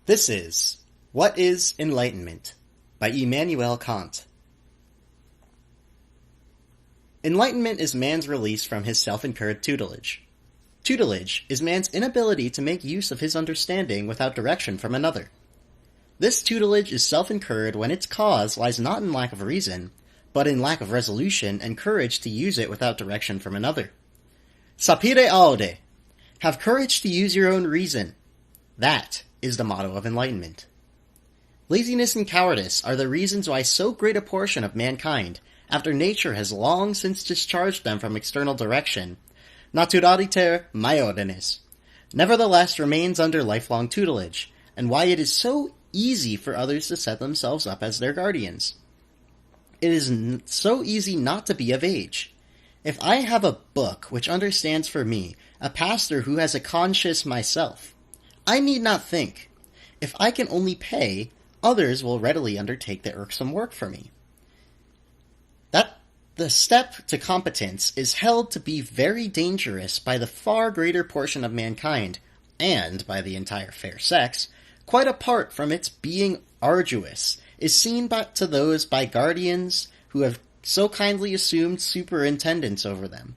This is What is Enlightenment? By Immanuel Kant. Enlightenment is man's release from his self-incurred tutelage. Tutelage is man's inability to make use of his understanding without direction from another. This tutelage is self-incurred when its cause lies not in lack of reason, but in lack of resolution and courage to use it without direction from another. Sapere aude. Have courage to use your own reason. That is the motto of enlightenment. Laziness and cowardice are the reasons why so great a portion of mankind, after nature has long since discharged them from external direction, naturaliter maiordinis, nevertheless remains under lifelong tutelage, and why it is so easy for others to set themselves up as their guardians. It is so easy not to be of age. If I have a book which understands for me a pastor who has a conscience myself, I need not think. If I can only pay, others will readily undertake the irksome work for me. That the step to competence is held to be very dangerous by the far greater portion of mankind, and by the entire fair sex, quite apart from its being arduous, is seen to those by guardians who have so kindly assumed superintendence over them.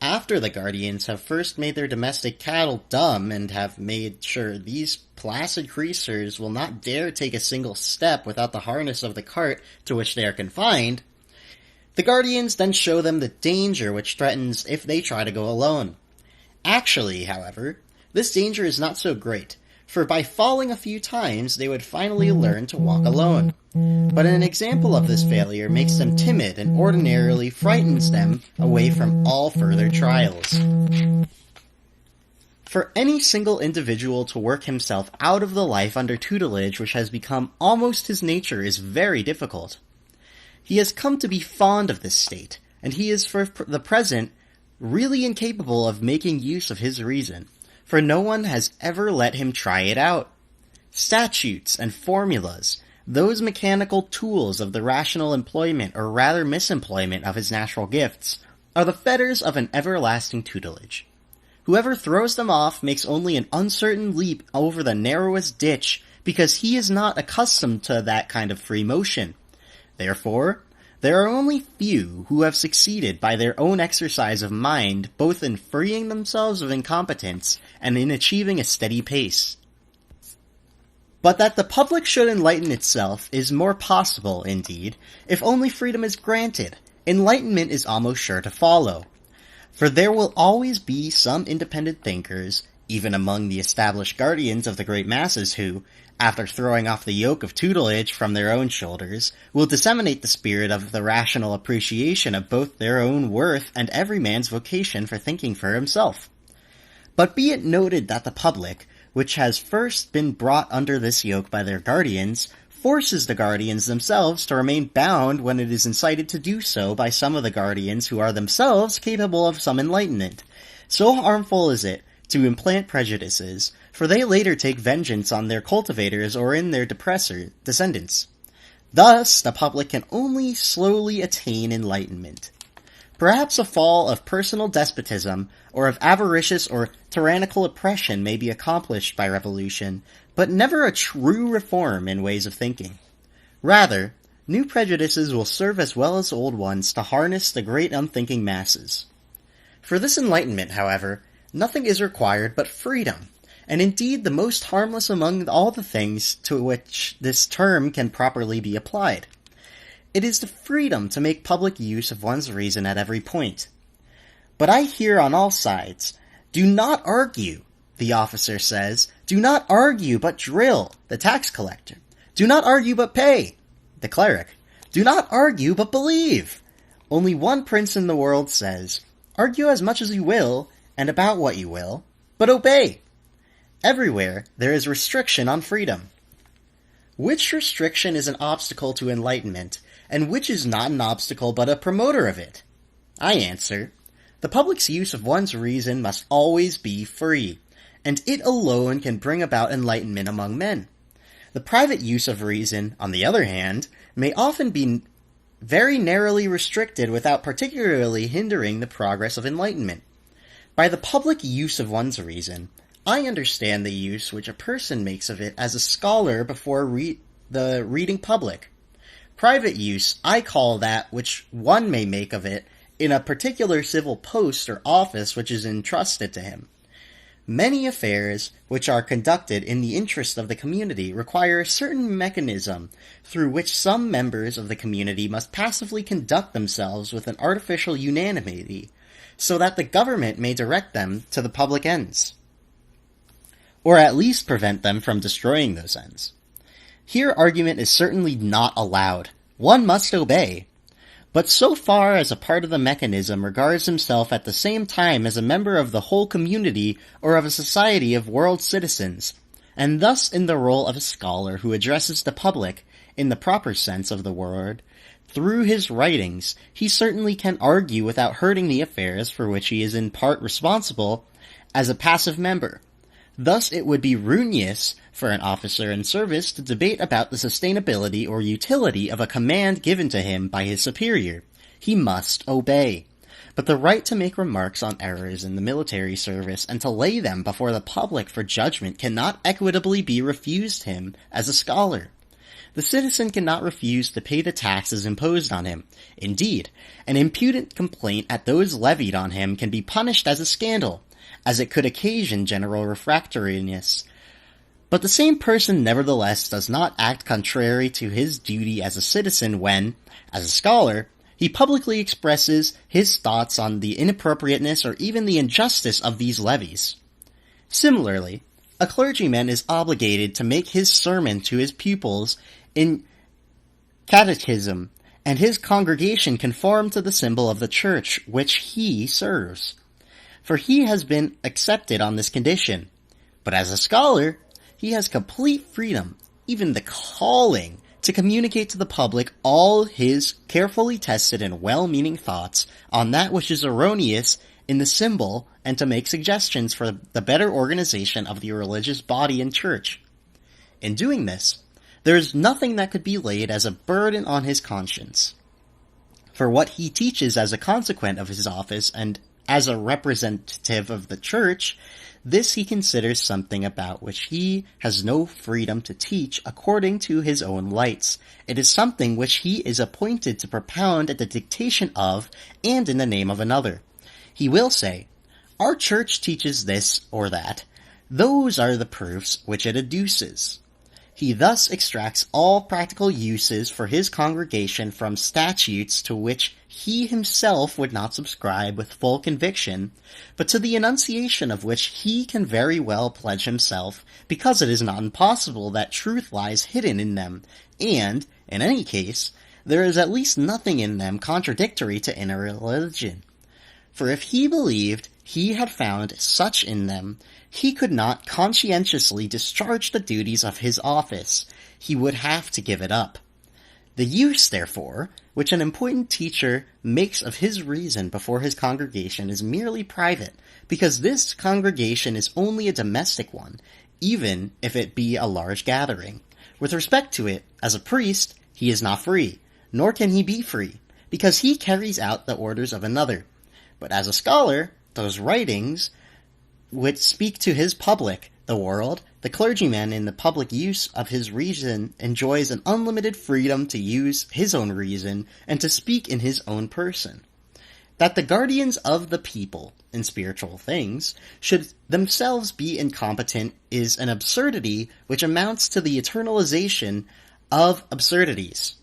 After the guardians have first made their domestic cattle dumb and have made sure these placid creatures will not dare take a single step without the harness of the cart to which they are confined, the guardians then show them the danger which threatens if they try to go alone. Actually, however, this danger is not so great, for by falling a few times they would finally learn to walk alone. But an example of this failure makes them timid and ordinarily frightens them away from all further trials. For any single individual to work himself out of the life under tutelage which has become almost his nature is very difficult. He has come to be fond of this state, and he is for the present really incapable of making use of his reason, for no one has ever let him try it out. Statutes and formulas, those mechanical tools of the rational employment or rather misemployment of his natural gifts, are the fetters of an everlasting tutelage. Whoever throws them off makes only an uncertain leap over the narrowest ditch, because he is not accustomed to that kind of free motion. Therefore, there are only few who have succeeded by their own exercise of mind both in freeing themselves of incompetence and in achieving a steady pace. But that the public should enlighten itself is more possible, indeed, if only freedom is granted. Enlightenment is almost sure to follow. For there will always be some independent thinkers, even among the established guardians of the great masses who, after throwing off the yoke of tutelage from their own shoulders, will disseminate the spirit of the rational appreciation of both their own worth and every man's vocation for thinking for himself. But be it noted that the public, which has first been brought under this yoke by their guardians, forces the guardians themselves to remain bound when it is incited to do so by some of the guardians who are themselves capable of some enlightenment. So harmful is it to implant prejudices, for they later take vengeance on their cultivators or in their descendants. Thus, the public can only slowly attain enlightenment. Perhaps a fall of personal despotism, or of avaricious or tyrannical oppression may be accomplished by revolution, but never a true reform in ways of thinking. Rather, new prejudices will serve as well as old ones to harness the great unthinking masses. For this enlightenment, however, nothing is required but freedom, and indeed the most harmless among all the things to which this term can properly be applied. It is the freedom to make public use of one's reason at every point. But I hear on all sides, "Do not argue," the officer says. "Do not argue, but drill," the tax collector. "Do not argue, but pay," the cleric. "Do not argue, but believe." Only one prince in the world says, "Argue as much as you will, and about what you will, but obey." Everywhere there is restriction on freedom. Which restriction is an obstacle to enlightenment, and which is not an obstacle but a promoter of it? I answer, the public's use of one's reason must always be free, and it alone can bring about enlightenment among men. The private use of reason, on the other hand, may often be very narrowly restricted without particularly hindering the progress of enlightenment. By the public use of one's reason, I understand the use which a person makes of it as a scholar before the reading public. Private use I call that which one may make of it in a particular civil post or office which is entrusted to him. Many affairs which are conducted in the interest of the community require a certain mechanism through which some members of the community must passively conduct themselves with an artificial unanimity, so that the government may direct them to the public ends, or at least prevent them from destroying those ends. Here argument is certainly not allowed. One must obey. But so far as a part of the mechanism regards himself at the same time as a member of the whole community or of a society of world citizens, and thus in the role of a scholar who addresses the public, in the proper sense of the word, through his writings, he certainly can argue without hurting the affairs for which he is in part responsible as a passive member. Thus it would be ruinous for an officer in service to debate about the sustainability or utility of a command given to him by his superior. He must obey. But the right to make remarks on errors in the military service and to lay them before the public for judgment cannot equitably be refused him as a scholar. The citizen cannot refuse to pay the taxes imposed on him. Indeed, an impudent complaint at those levied on him can be punished as a scandal, as it could occasion general refractoriness. But the same person nevertheless does not act contrary to his duty as a citizen when, as a scholar, he publicly expresses his thoughts on the inappropriateness or even the injustice of these levies. Similarly, a clergyman is obligated to make his sermon to his pupils in catechism, and his congregation conform to the symbol of the church which he serves, for he has been accepted on this condition. But as a scholar, he has complete freedom, even the calling, to communicate to the public all his carefully tested and well-meaning thoughts on that which is erroneous in the symbol and to make suggestions for the better organization of the religious body and church. In doing this, there is nothing that could be laid as a burden on his conscience. For what he teaches as a consequence of his office and as a representative of the church, this he considers something about which he has no freedom to teach according to his own lights. It is something which he is appointed to propound at the dictation of and in the name of another. He will say, "Our church teaches this or that. Those are the proofs which it adduces." He thus extracts all practical uses for his congregation from statutes to which he himself would not subscribe with full conviction, but to the enunciation of which he can very well pledge himself, because it is not impossible that truth lies hidden in them, and, in any case, there is at least nothing in them contradictory to inner religion. For if he believed he had found such in them, he could not conscientiously discharge the duties of his office. He would have to give it up. The use, therefore, which an important teacher makes of his reason before his congregation is merely private, because this congregation is only a domestic one, even if it be a large gathering. With respect to it, as a priest, he is not free, nor can he be free, because he carries out the orders of another. But as a scholar, those writings which speak to his public, the world, the clergyman in the public use of his reason enjoys an unlimited freedom to use his own reason and to speak in his own person. That the guardians of the people, in spiritual things, should themselves be incompetent is an absurdity which amounts to the eternalization of absurdities.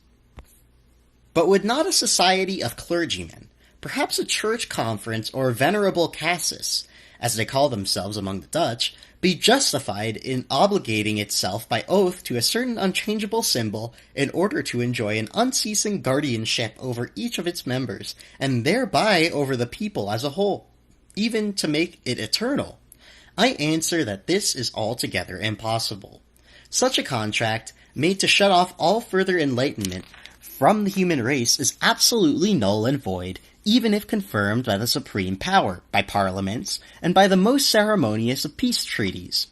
But would not a society of clergymen, perhaps a church conference or venerable cassis, as they call themselves among the Dutch, be justified in obligating itself by oath to a certain unchangeable symbol in order to enjoy an unceasing guardianship over each of its members, and thereby over the people as a whole, even to make it eternal? I answer that this is altogether impossible. Such a contract, made to shut off all further enlightenment from the human race, is absolutely null and void, even if confirmed by the supreme power, by parliaments, and by the most ceremonious of peace treaties.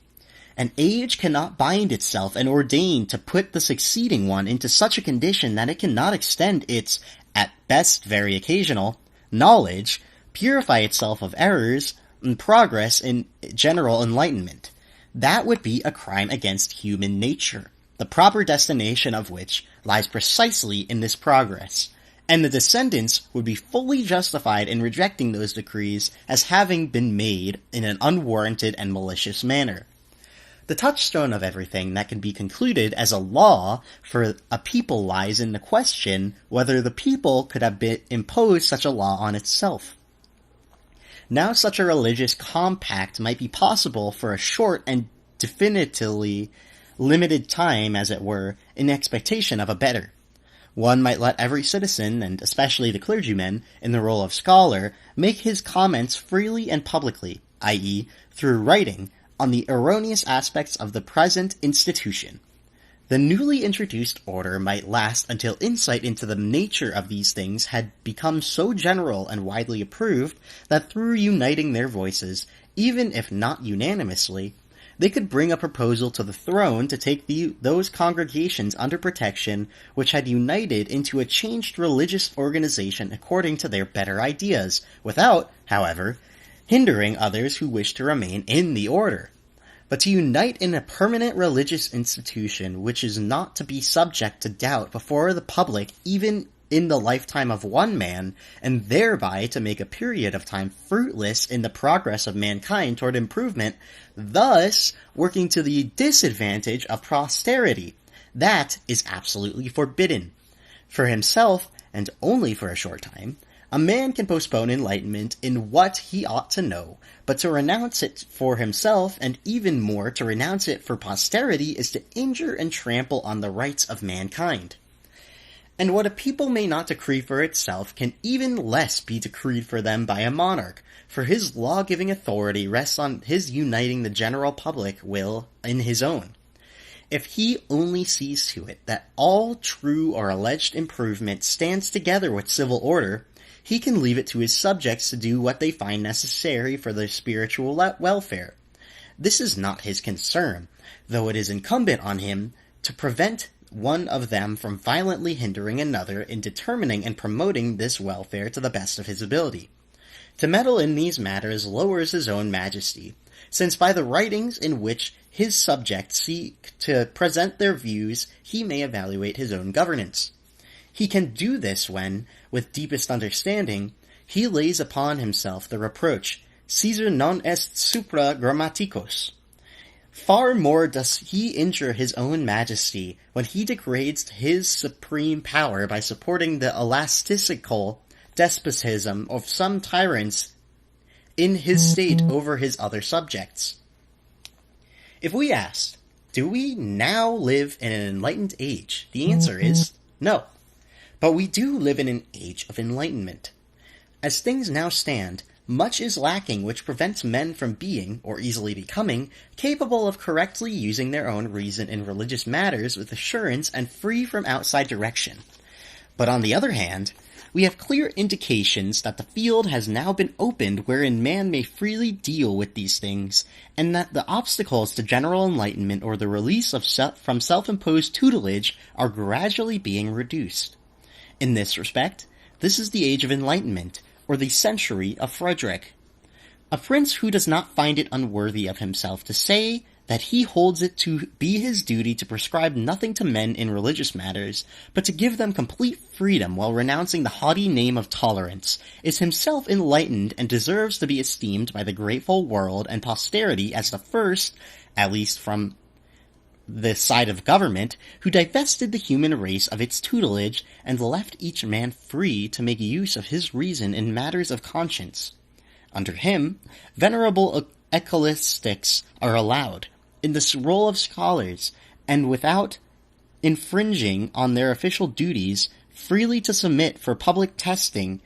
An age cannot bind itself and ordain to put the succeeding one into such a condition that it cannot extend its, at best very occasional, knowledge, purify itself of errors, and progress in general enlightenment. That would be a crime against human nature, the proper destination of which lies precisely in this progress, and the descendants would be fully justified in rejecting those decrees as having been made in an unwarranted and malicious manner. The touchstone of everything that can be concluded as a law for a people lies in the question whether the people could have imposed such a law on itself. Now such a religious compact might be possible for a short and definitively limited time, as it were, in expectation of a better. One might let every citizen, and especially the clergyman, in the role of scholar, make his comments freely and publicly, i.e., through writing, on the erroneous aspects of the present institution. The newly introduced order might last until insight into the nature of these things had become so general and widely approved that through uniting their voices, even if not unanimously, they could bring a proposal to the throne to take those congregations under protection which had united into a changed religious organization according to their better ideas, without, however, hindering others who wished to remain in the order. But to unite in a permanent religious institution which is not to be subject to doubt before the public even in the lifetime of one man, and thereby to make a period of time fruitless in the progress of mankind toward improvement, thus working to the disadvantage of posterity, that is absolutely forbidden. For himself, and only for a short time, a man can postpone enlightenment in what he ought to know, but to renounce it for himself, and even more to renounce it for posterity, is to injure and trample on the rights of mankind. And what a people may not decree for itself can even less be decreed for them by a monarch, for his law-giving authority rests on his uniting the general public will in his own. If he only sees to it that all true or alleged improvement stands together with civil order, he can leave it to his subjects to do what they find necessary for their spiritual welfare. This is not his concern, though it is incumbent on him to prevent one of them from violently hindering another in determining and promoting this welfare to the best of his ability. To meddle in these matters lowers his own majesty, since by the writings in which his subjects seek to present their views he may evaluate his own governance. He can do this when, with deepest understanding, he lays upon himself the reproach, Caesar non est supra grammaticos. Far more does he injure his own majesty when he degrades his supreme power by supporting the elastical despotism of some tyrants in his state over his other subjects. If we ask, do we now live in an enlightened age? The answer is no. But we do live in an age of enlightenment. As things now stand, much is lacking which prevents men from being, or easily becoming, capable of correctly using their own reason in religious matters with assurance and free from outside direction. But on the other hand, we have clear indications that the field has now been opened wherein man may freely deal with these things, and that the obstacles to general enlightenment or the release of from self-imposed tutelage are gradually being reduced. In this respect, this is the age of enlightenment, or the century of Frederick. A prince who does not find it unworthy of himself to say that he holds it to be his duty to prescribe nothing to men in religious matters, but to give them complete freedom while renouncing the haughty name of tolerance, is himself enlightened and deserves to be esteemed by the grateful world and posterity as the first, at least from the side of government, who divested the human race of its tutelage and left each man free to make use of his reason in matters of conscience. Under him, venerable ecclesiastics are allowed, in the role of scholars, and without infringing on their official duties, freely to submit for public testing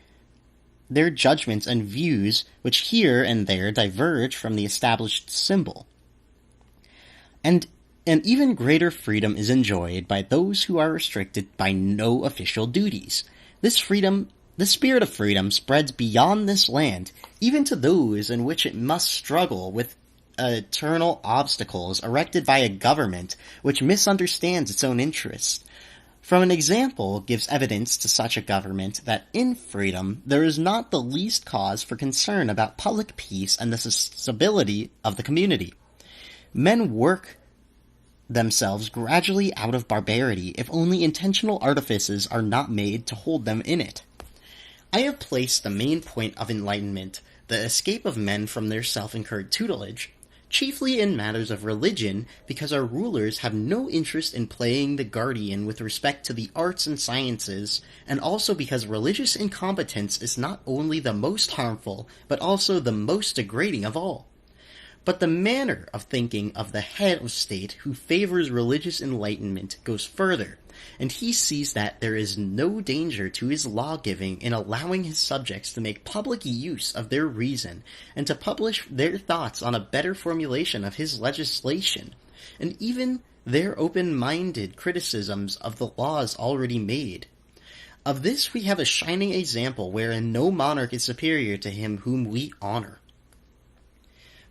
their judgments and views which here and there diverge from the established symbol. And an even greater freedom is enjoyed by those who are restricted by no official duties. This spirit of freedom spreads beyond this land, even to those in which it must struggle with eternal obstacles erected by a government which misunderstands its own interests. From an example gives evidence to such a government that in freedom there is not the least cause for concern about public peace and the stability of the community. Men work themselves gradually out of barbarity if only intentional artifices are not made to hold them in it. I have placed the main point of enlightenment, the escape of men from their self-incurred tutelage, chiefly in matters of religion, because our rulers have no interest in playing the guardian with respect to the arts and sciences, and also because religious incompetence is not only the most harmful, but also the most degrading of all. But the manner of thinking of the head of state who favors religious enlightenment goes further, and he sees that there is no danger to his law-giving in allowing his subjects to make public use of their reason and to publish their thoughts on a better formulation of his legislation, and even their open-minded criticisms of the laws already made. Of this we have a shining example wherein no monarch is superior to him whom we honor.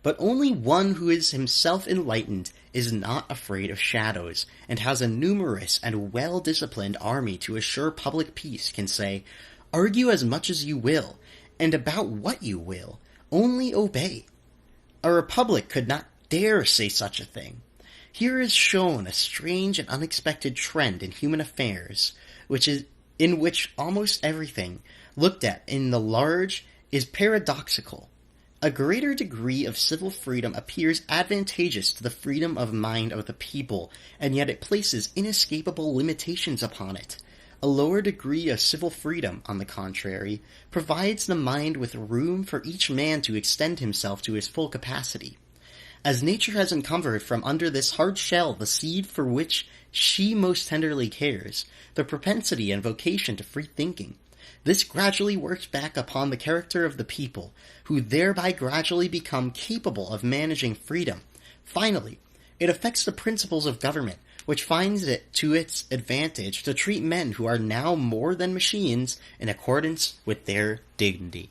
But only one who is himself enlightened is not afraid of shadows, and has a numerous and well-disciplined army to assure public peace can say, "Argue as much as you will, and about what you will, only obey." A republic could not dare say such a thing. Here is shown a strange and unexpected trend in human affairs, in which almost everything, looked at in the large, is paradoxical. A greater degree of civil freedom appears advantageous to the freedom of mind of the people, and yet it places inescapable limitations upon it. A lower degree of civil freedom, on the contrary, provides the mind with room for each man to extend himself to his full capacity. As nature has uncovered from under this hard shell the seed for which she most tenderly cares, the propensity and vocation to free thinking, this gradually works back upon the character of the people, who thereby gradually become capable of managing freedom. Finally, it affects the principles of government, which finds it to its advantage to treat men who are now more than machines in accordance with their dignity.